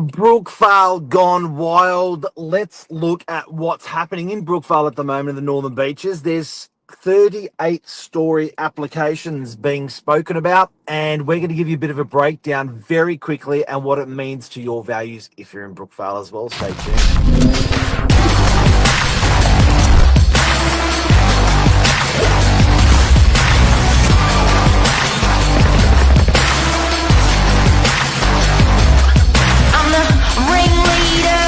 Brookvale gone wild. Let's look at what's happening in Brookvale at the moment in the Northern Beaches. There's 38 story applications being spoken about, and we're going to give you a bit of a breakdown very quickly and what it means to your values if you're in Brookvale as well. Stay tuned. I'm the ringleader,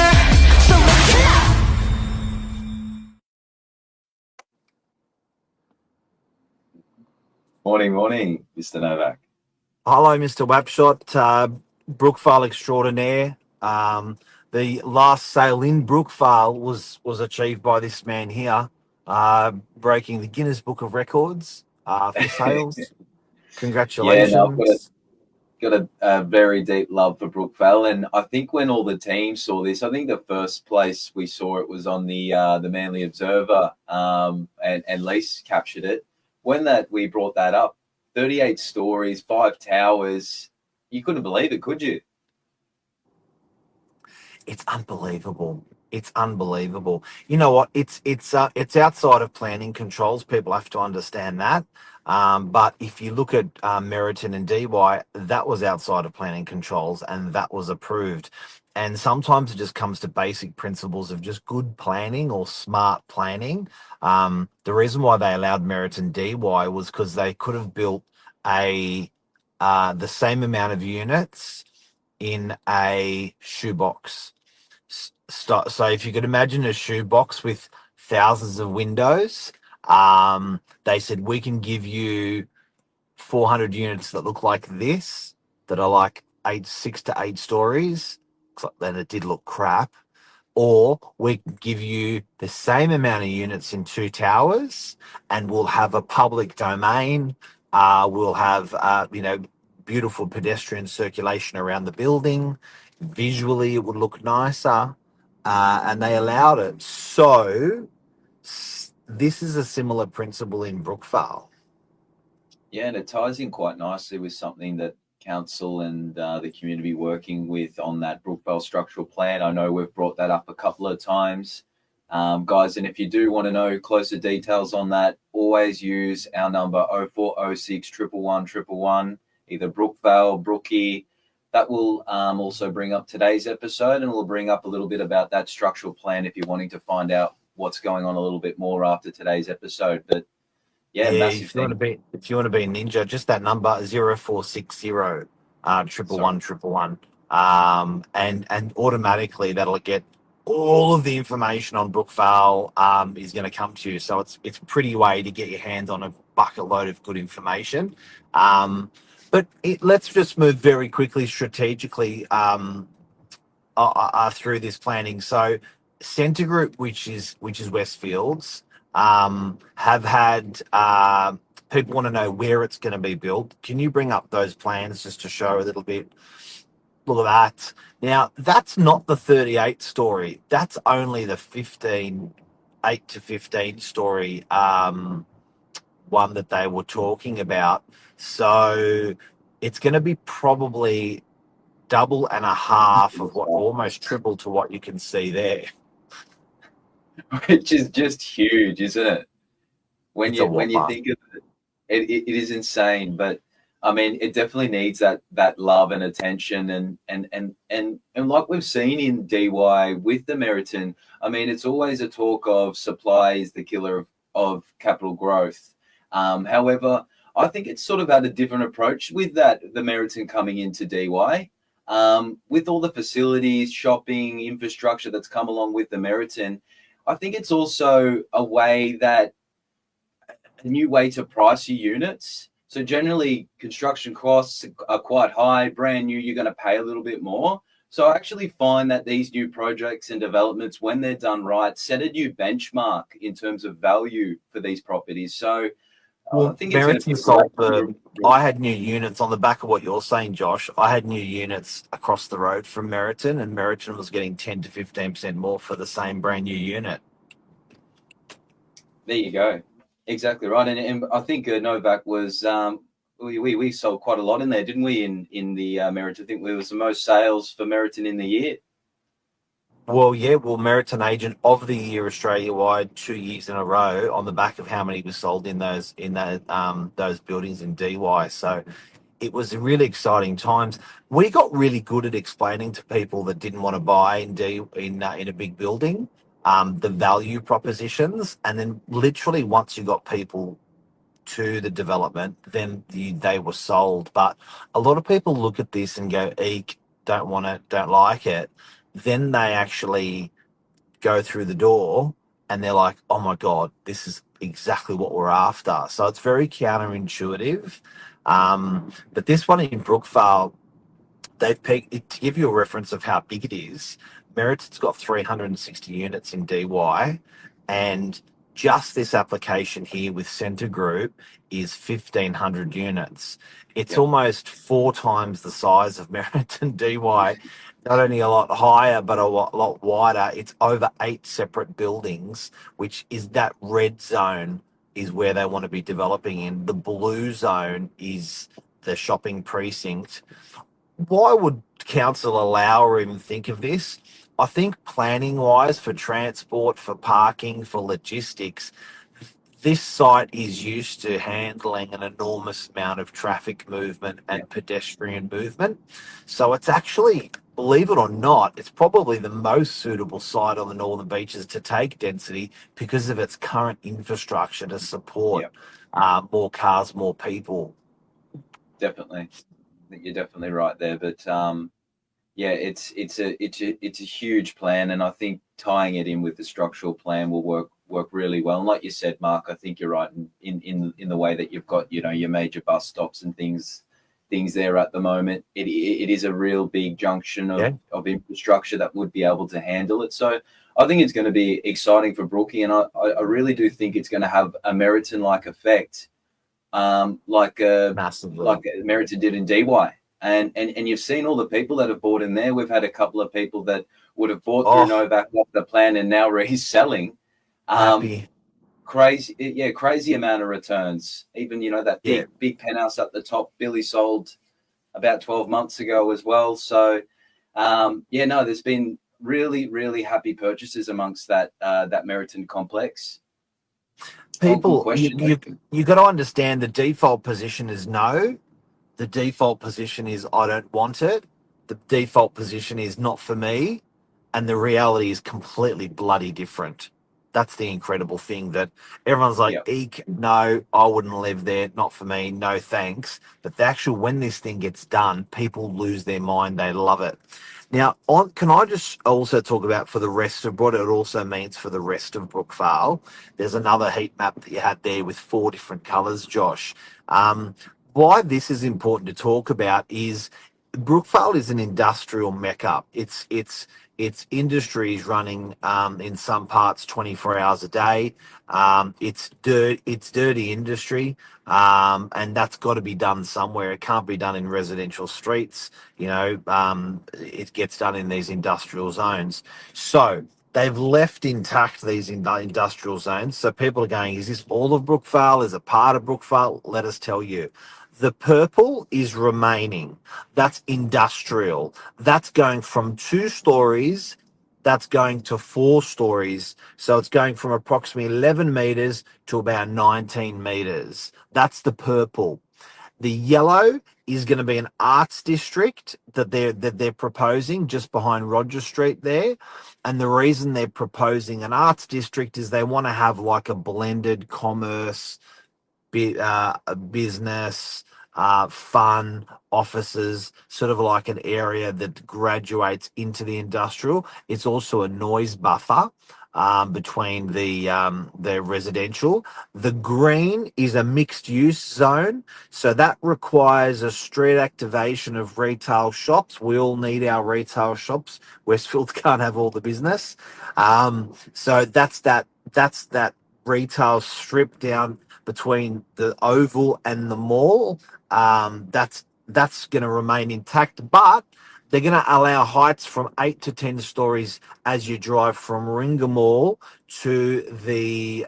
so listen up. Morning, Mr. Novak. Hello, Mr. Wapshot, Brookvale extraordinaire. The last sale in Brookvale was achieved by this man here, breaking the Guinness Book of Records for sales. Yeah, no, I've Congratulations. got a very deep love for Brookvale, and I think when all the teams saw this, I think the first place we saw it was on the Manly Observer, and Lise captured it. When that we brought that up, 38 stories, 5 towers, you couldn't believe it, could you? It's unbelievable. It's unbelievable. You know what? It's outside of planning controls. People have to understand that. But if you look at Meriton and DY, that was outside of planning controls, and that was approved. And sometimes it just comes to basic principles of just good planning or smart planning. The reason why they allowed Meriton DY was because they could have built a the same amount of units in a shoebox. So if you could imagine a shoebox with thousands of windows, they said we can give you 400 units that look like this, that are like 6 to 8 stories. Then it did look crap. Or we can give you the same amount of units in 2 towers, and we'll have a public domain. We'll have beautiful pedestrian circulation around the building. Visually, it would look nicer, and they allowed it. So this is a similar principle in Brookvale. Yeah, and it ties in quite nicely with something that council and the community working with on that Brookvale Structural Plan. I know we've brought that up a couple of times, guys. And if you do want to know closer details on that, always use our number 0406 111 either Brookvale, Brookie. That will also bring up today's episode, and we'll bring up a little bit about that structural plan if you're wanting to find out what's going on a little bit more after today's episode. But yeah, massive If you want thing. to be a ninja, just that number 0460 triple Sorry. one triple one, and automatically that'll get all of the information on Brookvale is going to come to you. So it's a pretty way to get your hands on a bucket load of good information. But let's just move very quickly strategically through this planning. So Centre Group, which is Westfields, have had people want to know where it's going to be built. Can you bring up those plans just to show a little bit? Look at that. Now, that's not the 38 story. That's only the 8 to 15 story one that they were talking about. So it's going to be probably double and a half of what, almost triple to what you can see there. Which is just huge, isn't it? It's a When you whopper. think of it is insane. But I mean, it definitely needs that love and attention, and like we've seen in DY with the Meriton. I mean, it's always a talk of supply is the killer of capital growth. However, I think it's sort of had a different approach with that the Meriton coming into DY. With all the facilities, shopping, infrastructure that's come along with the Meriton, I think it's also a new way to price your units. So generally, construction costs are quite high. Brand new, you're going to pay a little bit more. So I actually find that these new projects and developments, when they're done right, set a new benchmark in terms of value for these properties. So I Well, think it's going to be Meriton a great. sold the. I had new units on the back of what you're saying, Josh. I had new units across the road from Meriton, and Meriton was getting 10 to 15% more for the same brand new unit. There you go. Exactly right. And I think Novak was we sold quite a lot in there, didn't we? In the Meriton, I think it was the most sales for Meriton in the year. Well, yeah, well, Meriton Agent of the Year Australia-wide 2 years in a row on the back of how many was sold in those buildings in DY. So it was really exciting times. We got really good at explaining to people that didn't want to buy in a big building the value propositions, and then literally once you got people to the development, then they were sold. But a lot of people look at this and go, "Eek, don't want it, don't like it." Then they actually go through the door and they're like, "Oh my god, this is exactly what we're after." So it's very counterintuitive. But this one in Brookvale, they've pegged to give you a reference of how big it is. Meriton's got 360 units in DY, and just this application here with Centre Group is 1,500 units. It's Yep. almost 4 times the size of Meriton DY. Not only a lot higher, but a lot wider. It's over 8 separate buildings, which is that red zone is where they want to be developing in. The blue zone is the shopping precinct. Why would council allow or even think of this? I think planning wise, for transport, for parking, for logistics, this site is used to handling an enormous amount of traffic movement and Yep. pedestrian movement. So it's actually, believe it or not, it's probably the most suitable site on the northern beaches to take density because of its current infrastructure to support Yep. more cars, more people. Definitely. I think you're definitely right there. But yeah, it's a huge plan, and I think tying it in with the structural plan will work really well. And like you said, Mark, I think you're right in the way that you've got your major bus stops and things there at the moment. It is a real big junction Yeah. of infrastructure that would be able to handle it. So I think it's going to be exciting for Brookie, and I really do think it's going to have a Meriton like effect, like Massively. Meriton did in DY. And you've seen all the people that have bought in there. We've had a couple of people that would have bought through Oh, Novak off the plan and now reselling. happy. Crazy amount of returns. Even that Yeah. big penthouse at the top, Billy sold about 12 months ago as well. So no, there's been really happy purchases amongst that Meriton complex. Oh, good People, question. you got to understand the default position is no. The default position is I don't want it. The default position is not for me. And the reality is completely bloody different. That's the incredible thing, that everyone's like, Yeah, eek, no, I wouldn't live there. Not for me. No thanks. But the actual, when this thing gets done, people lose their mind. They love it. Now, can I just also talk about for the rest of what it also means for the rest of Brookvale? There's another heat map that you had there with 4 different colours, Josh. Um, why this is important to talk about is Brookvale is an industrial mecca. It's industries running in some parts 24 hours a day. It's dirty industry, and that's got to be done somewhere. It can't be done in residential streets. It gets done in these industrial zones. So they've left intact these industrial zones. So people are going, is this all of Brookvale? Is it part of Brookvale? Let us tell you. The purple is remaining. That's industrial. That's going from 2 stories. That's going to 4 stories. So it's going from approximately 11 meters to about 19 meters. That's the purple. The yellow is going to be an arts district that they're proposing just behind Roger Street there. And the reason they're proposing an arts district is they want to have like a blended commerce, business, fun, offices, sort of like an area that graduates into the industrial. It's also a noise buffer between the residential. The green is a mixed use zone, so that requires a street activation of retail shops. We all need our retail shops. Westfield can't have all the business, so that's that retail strip down between the Oval and the Mall. That's going to remain intact, but They're going to allow heights from 8 to 10 stories as you drive from Warringah Mall to the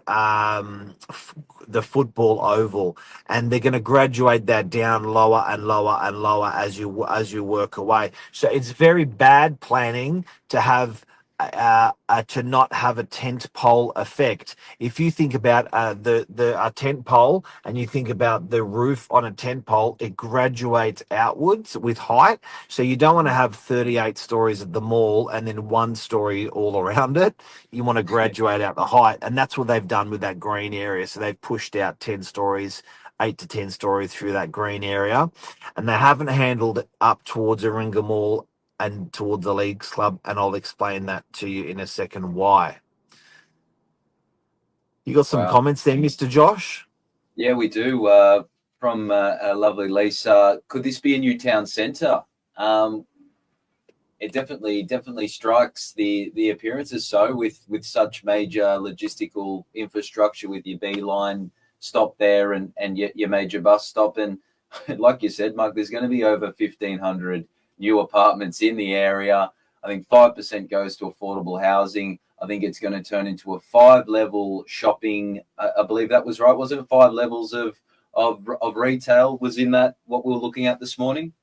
football oval, and they're going to graduate that down lower and lower and lower as you work away. So it's very bad planning to have to not have a tent pole effect. If you think about a tent pole and you think about the roof on a tent pole, it graduates outwards with height. So you don't want to have 38 stories at the mall and then one story all around it. You want to graduate out the height, and that's what they've done with that green area. So they've pushed out 10 stories, 8 to 10 stories through that green area, and they haven't handled it up towards Warringah Mall and towards the Leagues Club, and I'll explain that to you in a second why. You got some Wow. comments there, Mr. Josh? Yeah, we do. From a lovely Lisa, could this be a new town centre? It definitely strikes the appearances so with such major logistical infrastructure, with your B line stop there and your major bus stop, and like you said, Mark, there's going to be over 1,500 new apartments in the area. I think 5% goes to affordable housing. I think it's going to turn into a 5-level shopping. I believe that was right, wasn't it? 5 levels of retail was in that what we were looking at this morning.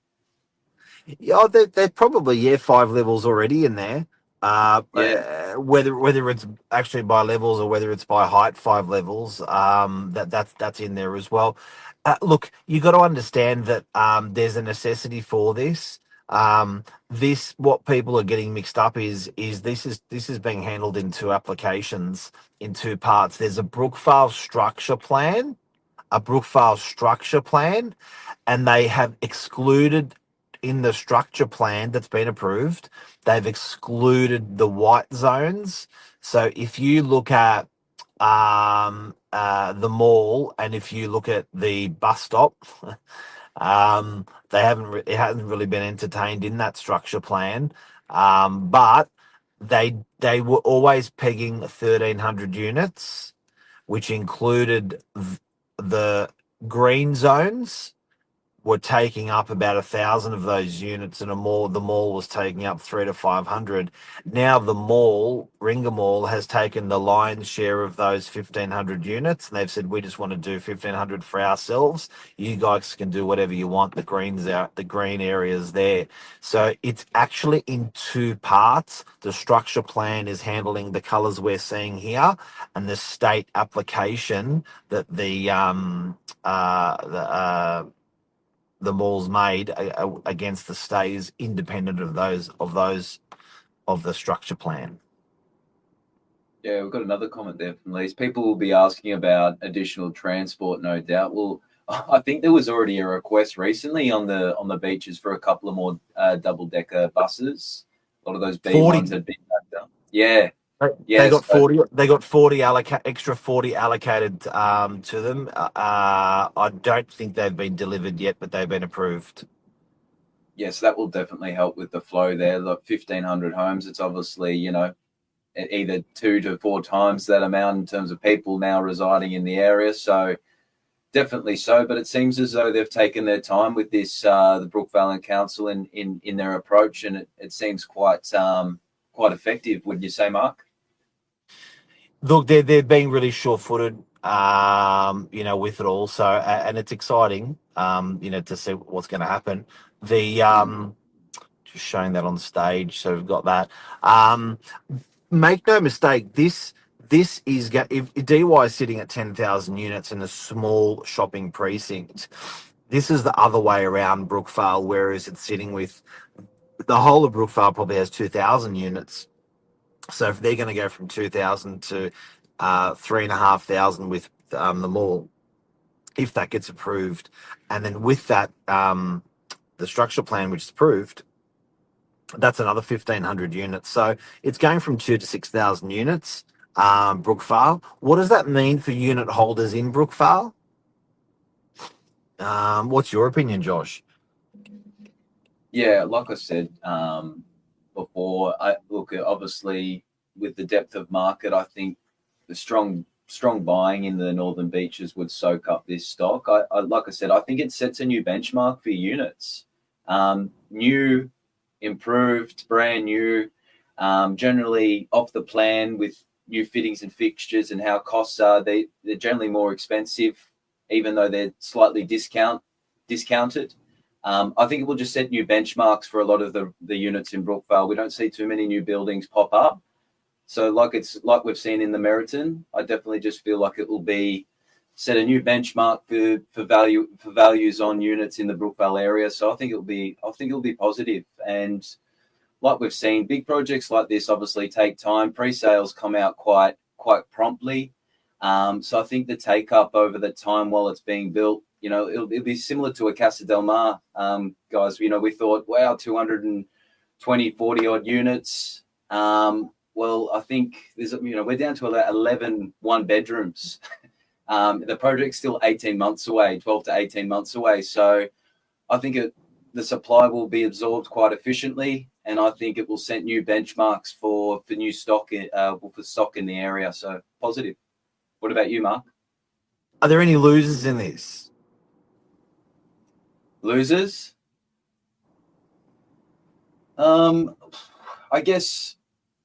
Yeah, they're probably 5 levels already in there. Yeah. Whether it's actually by levels or whether it's by height, 5 levels. That's in there as well. Look, you got to understand that there's a necessity for this. This what people are getting mixed up is this is being handled in 2 applications in 2 parts. There's a Brookvale Structure Plan, and they have excluded in the structure plan that's been approved. They've excluded the white zones. So if you look at the mall and if you look at the bus stop. It hasn't really been entertained in that structure plan, but they were always pegging 1,300 units, which included the green zones were taking up about 1,000 of those units, and the mall was taking up 300 to 500. Now the Warringah Mall, has taken the lion's share of those 1,500 units, and they've said we just want to do 1,500 for ourselves. You guys can do whatever you want. The green areas there. So it's actually in 2 parts. The structure plan is handling the colours we're seeing here, and the state application that the mall's made against the state is independent of the structure plan. Yeah, we've got another comment there from Lise. People will be asking about additional transport, no doubt. Well, I think there was already a request recently on the beaches for a couple of more double-decker buses. A lot of those B ones had been backed up. Yeah. They got 40. They got 40 extra 40 allocated to them. I don't think they've been delivered yet, but they've been approved. Yes, that will definitely help with the flow there. Look, 1,500 homes. It's obviously either 2 to 4 times that amount in terms of people now residing in the area. So definitely so. But it seems as though they've taken their time with this, the Brookvale and Council in their approach, and it seems quite effective. Would you say, Mark? Look, they're being really sure-footed, with it all. So, and it's exciting, to see what's going to happen. Just showing that on stage, so we've got that. Make no mistake, this is if DY is sitting at 10,000 units in a small shopping precinct. This is the other way around Brookvale, whereas it's sitting with the whole of Brookvale probably has 2,000 units. So if they're going to go from 2,000 to 3,500 with the mall, if that gets approved, and then with that the structure plan which is approved, that's another 1,500 units. So it's going from 2,000 to 6,000 units. Brookvale. What does that mean for unit holders in Brookvale? What's your opinion, Josh? Yeah, like I said before, obviously with the depth of market, I think the strong buying in the northern beaches would soak up this stock. Like I said, I think it sets a new benchmark for units. New improved, brand new, generally off the plan with new fittings and fixtures, and how costs are. They're generally more expensive, even though they're slightly discounted. I think it will just set new benchmarks for a lot of the units in Brookvale. We don't see too many new buildings pop up. So like we've seen in the Meriton, I definitely just feel like it will be set a new benchmark for values on units in the Brookvale area. So I think it'll be positive. And like we've seen, big projects like this obviously take time. Pre-sales come out quite promptly. So I think the take up over the time while it's being built, it'll be similar to a Casa del Mar, guys. We thought, wow, 220, 40 odd units. Well, I think we're down to 11 one bedrooms. The project's still 18 months away, 12 to 18 months away. So I think the supply will be absorbed quite efficiently, and I think it will set new benchmarks for new stock, for stock in the area. So positive. What about you, Mark? Are there any losers in this? Losers? I guess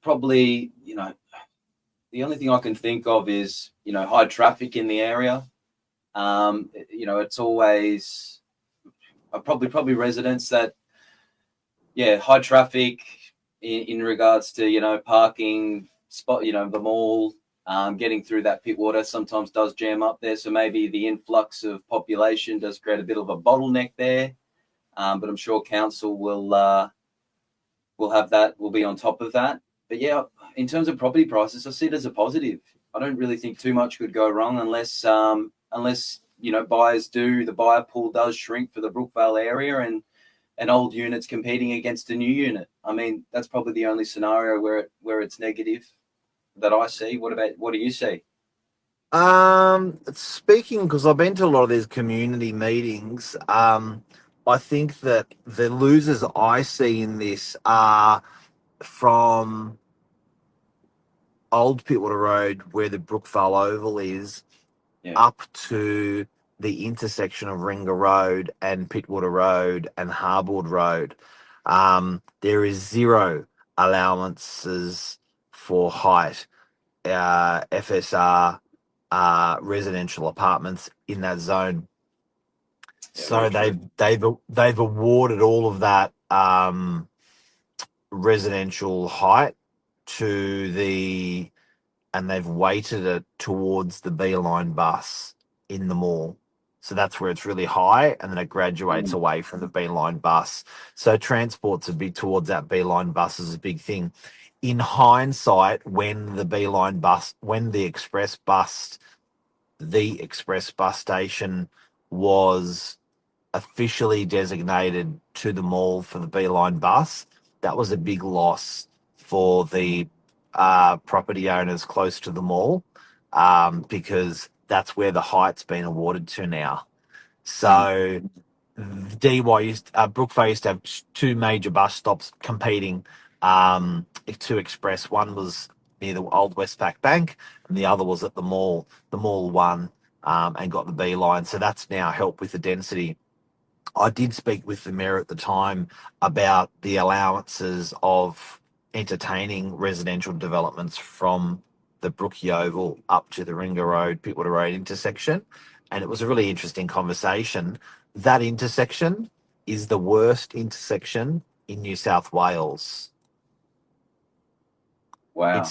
probably, the only thing I can think of is, high traffic in the area. It's always probably residents that, high traffic in regards to, parking spot, the mall, getting through that Pittwater sometimes does jam up there. So maybe the influx of population does create a bit of a bottleneck there. But I'm sure council will have that, will be on top of that. But yeah, in terms of property prices, I see it as a positive. I don't really think too much could go wrong unless the buyer pool does shrink for the Brookvale area and old units competing against a new unit. I mean, that's probably the only scenario where it's negative that I see. What do you see? Speaking, because I've been to a lot of these community meetings, I think that the losers I see in this are from Old Pittwater Road, where the Brookvale Oval is, up to the intersection of Warringah Road and Pittwater Road and Harbord Road. There is zero allowances for height, FSR, residential apartments in that zone. So they've awarded all of that residential height and they've weighted it towards the B-line bus in the mall. So that's where it's really high, and then it graduates away from the B-line bus. So transport's a big towards that B-line bus is a big thing. In hindsight, when the express bus station was officially designated to the mall for the B-line bus, that was a big loss for the property owners close to the mall, because that's where the height's been awarded to now. So Brookvale used to have two major bus stops competing to Express. One was near the old Westpac Bank, and the other was at the mall. The mall won and got the B line, so that's now helped with the density. I did speak with the mayor at the time about the allowances of entertaining residential developments from the Brookie Oval up to the Warringah Road, Pittwater Road intersection. And it was a really interesting conversation. That intersection is the worst intersection in New South Wales. Wow.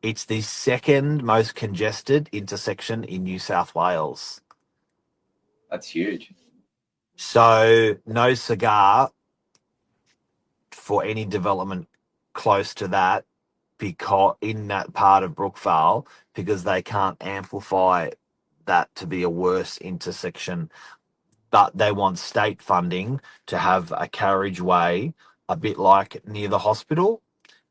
It's the second most congested intersection in New South Wales. That's huge. So no cigar for any development close to that, because in that part of Brookvale, because they can't amplify that to be a worse intersection. But they want state funding to have a carriageway a bit like near the hospital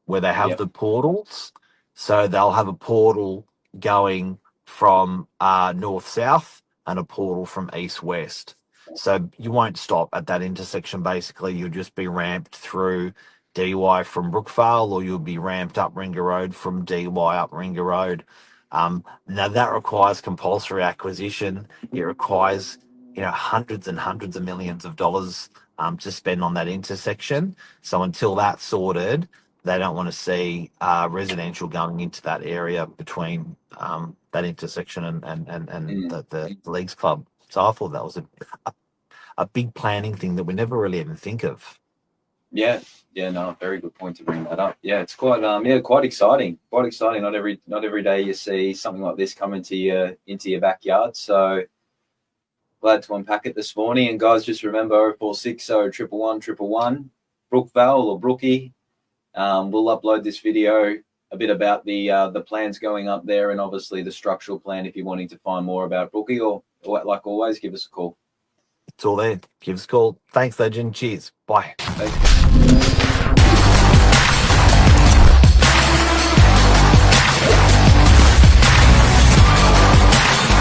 where they have the portals. So they'll have a portal going from north-south and a portal from east-west. So you won't stop at that intersection. Basically, you'll just be ramped through DY from Brookvale, or you'll be ramped up Warringah Road from DY up Warringah Road. Now that requires compulsory acquisition. It requires, hundreds and hundreds of millions of dollars to spend on that intersection. So until that's sorted, they don't want to see residential going into that area between that intersection and the Leagues Club. So I thought that was a big planning thing that we never really even think of. Yeah, no, very good point to bring that up. Yeah, it's quite quite exciting. Quite exciting. Not every day you see something like this come into your backyard. So glad to unpack it this morning. And guys, just remember 0460 111 Brookvale or Brookie. We'll upload this video a bit about the plans going up there, and obviously the structural plan if you're wanting to find more about Brookie, or like always, give us a call. It's all there. Give us a call. Thanks, legend. Cheers. Bye. Thanks.